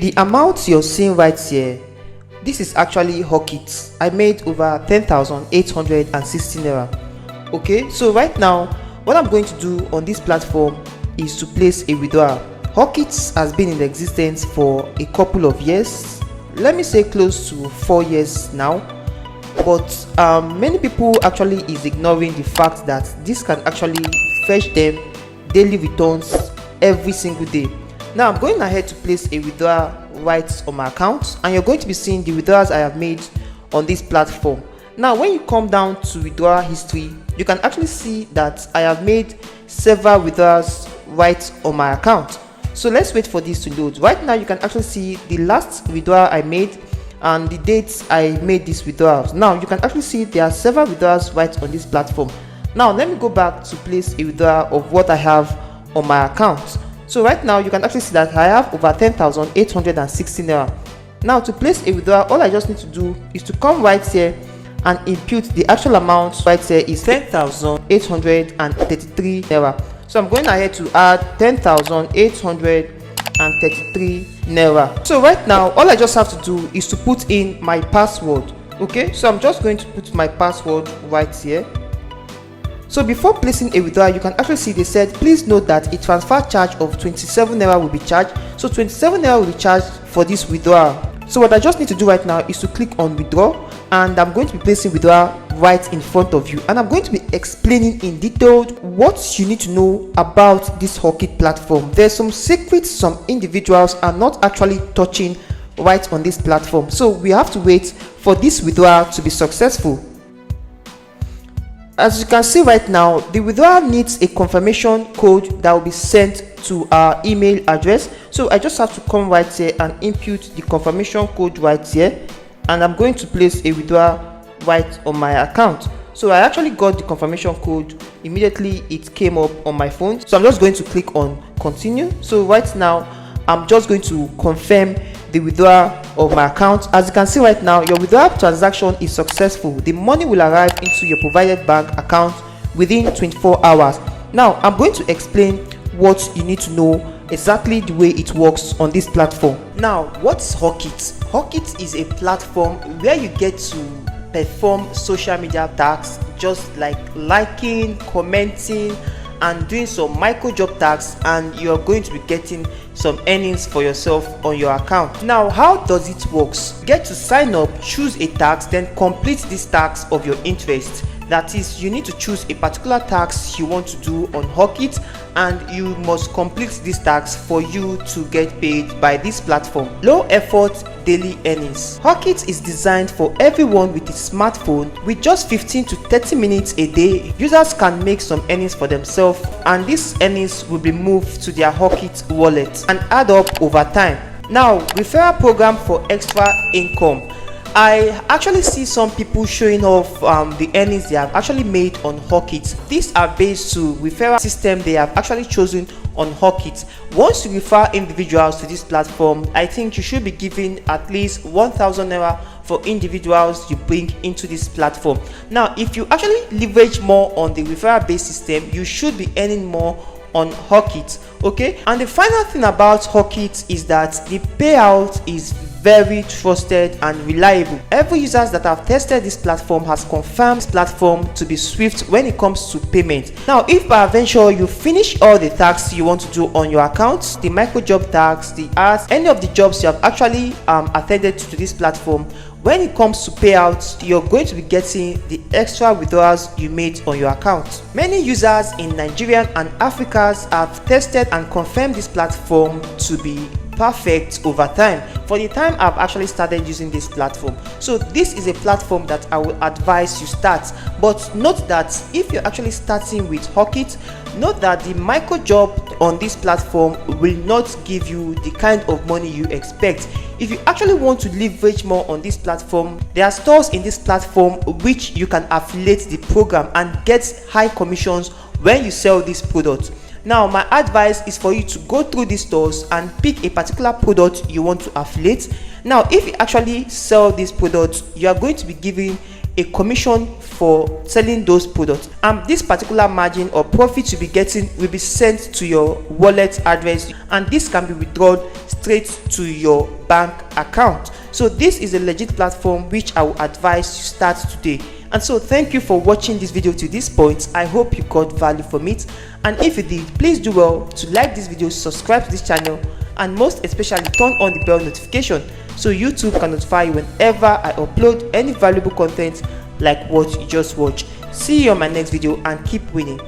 The amount you're seeing right here, this is actually hawkit. I made over 10,860 naira. Okay, so right now what I'm going to do on this platform is to place a withdrawal. Hawkit has been in existence for a couple of years, let me say close to 4 years now, but many people actually is ignoring the fact that this can actually fetch them daily returns every single day. Now I'm going ahead to place a withdrawal right on my account, and you're going to be seeing the withdrawals I have made on this platform. Now when you come down to withdrawal history, you can actually see that I have made several withdrawals right on my account. So let's wait for this to load. Right now you can actually see the last withdrawal I made and the dates I made these withdrawals. Now you can actually see there are several withdrawals right on this platform. Now let me go back to place a withdrawal of what I have on my account. So right now you can actually see that I have over 10,860 naira. Now to place a withdrawal, all I just need to do is to come right here and impute the actual amount. Right here is 10,833 naira. So I'm going ahead to add 10,833 naira. So right now all I just have to do is to put in my password. Okay, so I'm just going to put my password right here. So before placing a withdrawal, you can actually see they said please note that a transfer charge of 27 naira will be charged. So 27 naira will be charged for this withdrawal. So what I just need to do right now is to click on withdraw, and I'm going to be placing withdrawal right in front of you, and I'm going to be explaining in detail what you need to know about this Hawkit platform. There's some secrets some individuals are not actually touching right on this platform, so we have to wait for this withdrawal to be successful. As you can see right now, the withdrawal needs a confirmation code that will be sent to our email address. So I just have to come right here and input the confirmation code right here, and I'm going to place a withdrawal right on my account. So I actually got the confirmation code immediately it came up on my phone, so I'm just going to click on continue. So right now I'm just going to confirm the withdrawal of my account. As you can see right now, your withdrawal transaction is successful. The money will arrive into your provided bank account within 24 hours. Now I'm going to explain what you need to know exactly the way it works on this platform. Now what's Hawkit? Hawkit is a platform where you get to perform social media tasks, just like liking, commenting, and doing some micro job tasks, and you're going to be getting some earnings for yourself on your account. Now how does it works? Get to sign up, choose a task, then complete this task of your interest. That is, you need to choose a particular task you want to do on Hawkit, and you must complete this task for you to get paid by this platform. Low effort daily earnings. Hawkit is designed for everyone with a smartphone. With just 15 to 30 minutes a day, users can make some earnings for themselves, and these earnings will be moved to their Hawkit wallet and add up over time. Now, referral program for extra income. I actually see some people showing off the earnings they have actually made on Hawkit. These are based to referral system they have actually chosen on Hawkit. Once you refer individuals to this platform, I think you should be giving at least 1,000 naira for individuals you bring into this platform. Now if you actually leverage more on the referral based system, you should be earning more on Hawkit. Okay, and the final thing about Hawkit is that the payout is very trusted and reliable. Every users that have tested this platform has confirmed this platform to be swift when it comes to payment. Now if by adventure you finish all the tasks you want to do on your account, the micro job tasks, the ads, any of the jobs you have actually attended to this platform, when it comes to payouts, you're going to be getting the extra withdrawals you made on your account. Many users in Nigeria and Africa have tested and confirmed this platform to be perfect over time for the time I've actually started using this platform. So this is a platform that I will advise you start, but note that if you're actually starting with Hawkit, note that the micro job on this platform will not give you the kind of money you expect. If you actually want to leverage more on this platform, there are stores in this platform which you can affiliate the program and get high commissions when you sell this product. Now my advice is for you to go through these stores and pick a particular product you want to affiliate. Now if you actually sell this product, you are going to be given a commission for selling those products, and this particular margin or profit you'll be getting will be sent to your wallet address, and this can be withdrawn straight to your bank account. So this is a legit platform which I would advise you start today. And so thank you for watching this video to this point. I hope you got value from it, and if you did, please do well to like this video, subscribe to this channel, and most especially turn on the bell notification so YouTube can notify you whenever I upload any valuable content like what you just watched. See you on my next video and keep winning.